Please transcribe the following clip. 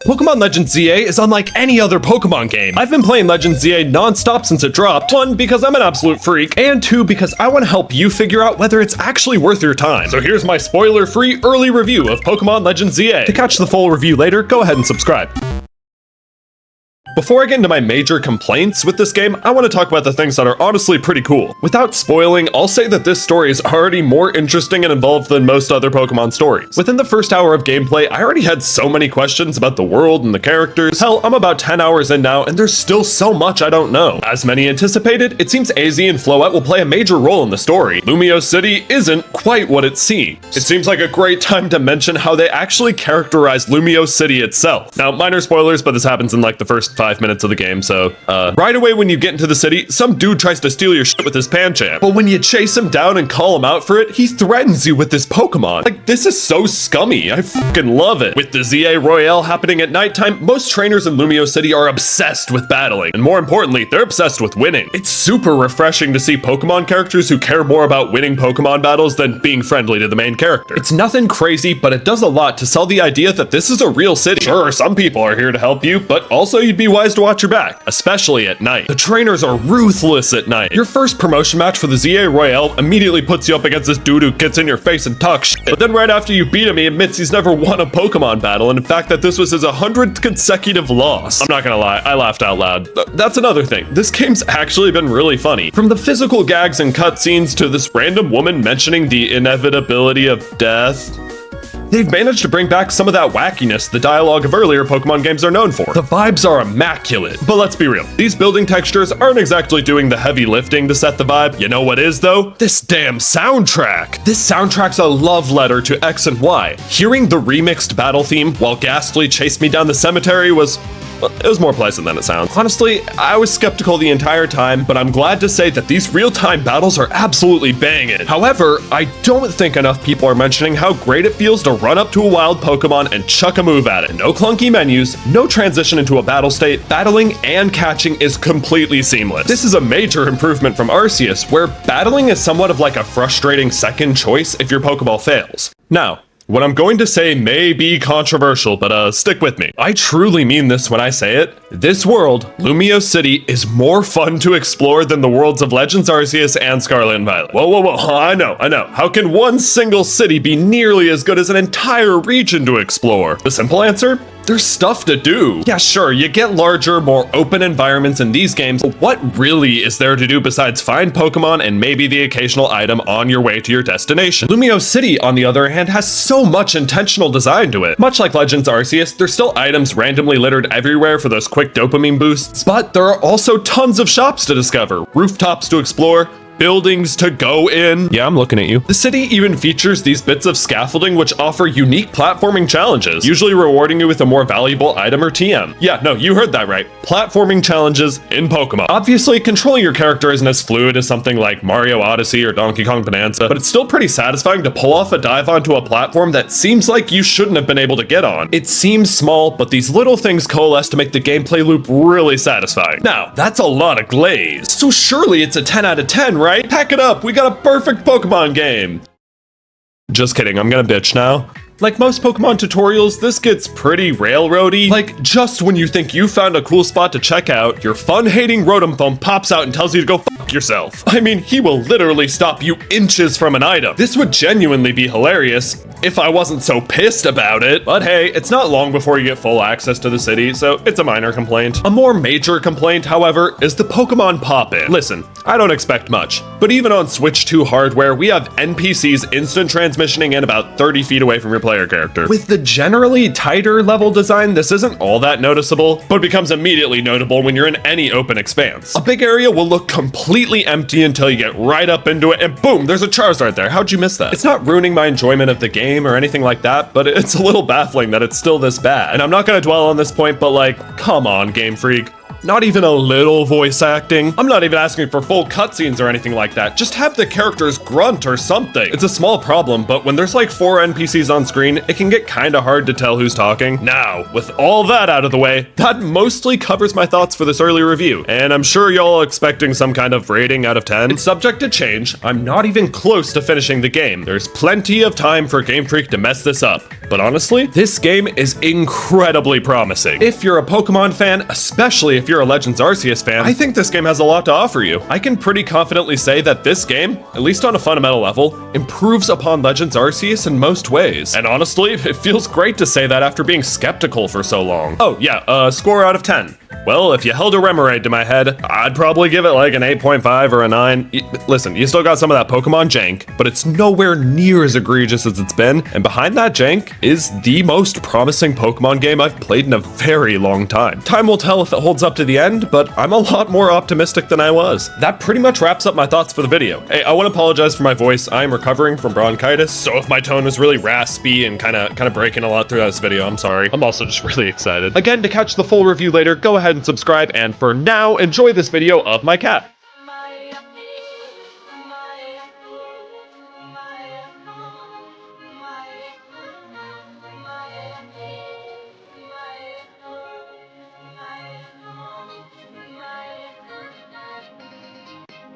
Pokemon Legends ZA is unlike any other Pokemon game. I've been playing Legends ZA non-stop since it dropped. 1, because I'm an absolute freak, and 2, because I want to help you figure out whether it's actually worth your time. So here's my spoiler-free early review of Pokemon Legends ZA. To catch the full review later, go ahead and subscribe. Before I get into my major complaints with this game, I want to talk about the things that are honestly pretty cool. Without spoiling, I'll say that this story is already more interesting and involved than most other Pokemon stories. Within the first hour of gameplay, I already had so many questions about the world and the characters. Hell, I'm about 10 hours in now, and there's still so much I don't know. As many anticipated, it seems AZ and Floette will play a major role in the story. Lumio City isn't quite what it seems. It seems like a great time to mention how they actually characterized Lumio City itself. Now, minor spoilers, but this happens in like the first 5 minutes of the game, so right away when you get into the city, some dude tries to steal your shit with his Pancham, but when you chase him down and call him out for it, he threatens you with this Pokemon. Like, this is so scummy. I fucking love it. With the ZA Royale happening at nighttime, most trainers in Lumio City are obsessed with battling, and more importantly, they're obsessed with winning. It's super refreshing to see Pokemon characters who care more about winning Pokemon battles than being friendly to the main character. It's nothing crazy, but it does a lot to sell the idea that this is a real city. Sure, some people are here to help you, but also you'd be wise to watch your back, especially at night. The trainers are ruthless at night. Your first promotion match for the ZA Royale immediately puts you up against this dude who gets in your face and talks shit. But then right after you beat him, he admits he's never won a Pokemon battle, and in fact that this was his 100th consecutive loss. I'm not gonna lie, I laughed out loud. That's another thing. This game's actually been really funny. From the physical gags and cutscenes to this random woman mentioning the inevitability of death, they've managed to bring back some of that wackiness the dialogue of earlier Pokemon games are known for. The vibes are immaculate, but let's be real. These building textures aren't exactly doing the heavy lifting to set the vibe. You know what is, though? This damn soundtrack. This soundtrack's a love letter to X and Y. Hearing the remixed battle theme while Ghastly chased me down the cemetery was... well, it was more pleasant than it sounds. Honestly, I was skeptical the entire time, but I'm glad to say that these real-time battles are absolutely banging. However, I don't think enough people are mentioning how great it feels to run up to a wild Pokemon and chuck a move at it. No clunky menus, no transition into a battle state, battling and catching is completely seamless. This is a major improvement from Arceus, where battling is somewhat of like a frustrating second choice if your Pokeball fails. Now, what I'm going to say may be controversial, but stick with me. I truly mean this when I say it. This world, Lumio City, is more fun to explore than the worlds of Legends Arceus and Scarlet and Violet. Whoa, I know. How can one single city be nearly as good as an entire region to explore? The simple answer? There's stuff to do. Yeah, sure, you get larger, more open environments in these games, but what really is there to do besides find Pokemon and maybe the occasional item on your way to your destination? Lumio City, on the other hand, has so much intentional design to it. Much like Legends Arceus, there's still items randomly littered everywhere for those quick dopamine boosts, but there are also tons of shops to discover, rooftops to explore, buildings to go in. Yeah, I'm looking at you. The city even features these bits of scaffolding which offer unique platforming challenges, usually rewarding you with a more valuable item or TM. Yeah, no, you heard that right. Platforming challenges in Pokemon. Obviously, controlling your character isn't as fluid as something like Mario Odyssey or Donkey Kong Bonanza, but it's still pretty satisfying to pull off a dive onto a platform that seems like you shouldn't have been able to get on. It seems small, but these little things coalesce to make the gameplay loop really satisfying. Now, that's a lot of glaze, so surely it's a 10 out of 10, right? Pack it up, we got a perfect Pokemon game. Just kidding, I'm gonna bitch now. Like most Pokemon tutorials, this gets pretty railroady. Like, just when you think you found a cool spot to check out, your fun-hating Rotom phone pops out and tells you to go fuck yourself. I mean, he will literally stop you inches from an item. This would genuinely be hilarious if I wasn't so pissed about it. But hey, it's not long before you get full access to the city, so it's a minor complaint. A more major complaint, however, is the Pokemon pop-in. Listen, I don't expect much, but even on Switch 2 hardware, we have NPCs instant transmissioning in about 30 feet away from your player character. With the generally tighter level design, this isn't all that noticeable, but becomes immediately notable when you're in any open expanse. A big area will look completely empty until you get right up into it, and boom, there's a Charizard there. How'd you miss that? It's not ruining my enjoyment of the game or anything like that, but it's a little baffling that it's still this bad. And I'm not gonna dwell on this point, but like, come on, Game Freak. Not even a little voice acting. I'm not even asking for full cutscenes or anything like that. Just have the characters grunt or something. It's a small problem, but when there's like 4 NPCs on screen, it can get kinda hard to tell who's talking. Now, with all that out of the way, that mostly covers my thoughts for this early review, and I'm sure y'all are expecting some kind of rating out of 10. It's subject to change. I'm not even close to finishing the game. There's plenty of time for Game Freak to mess this up. But honestly, this game is incredibly promising. If you're a Pokemon fan, especially if you're a Legends Arceus fan, I think this game has a lot to offer you. I can pretty confidently say that this game, at least on a fundamental level, improves upon Legends Arceus in most ways. And honestly, it feels great to say that after being skeptical for so long. Oh yeah, score out of 10. Well, if you held a Remoraid to my head, I'd probably give it like an 8.5 or a 9. Listen, you still got some of that Pokemon jank, but it's nowhere near as egregious as it's been, and behind that jank is the most promising Pokemon game I've played in a very long time. Time will tell if it holds up to the end, but I'm a lot more optimistic than I was. That pretty much wraps up my thoughts for the video. Hey, I want to apologize for my voice. I'm recovering from bronchitis, so if my tone is really raspy and kind of breaking a lot through this video, I'm sorry. I'm also just really excited. Again, to catch the full review later, go ahead and subscribe, and for now, enjoy this video of my cat.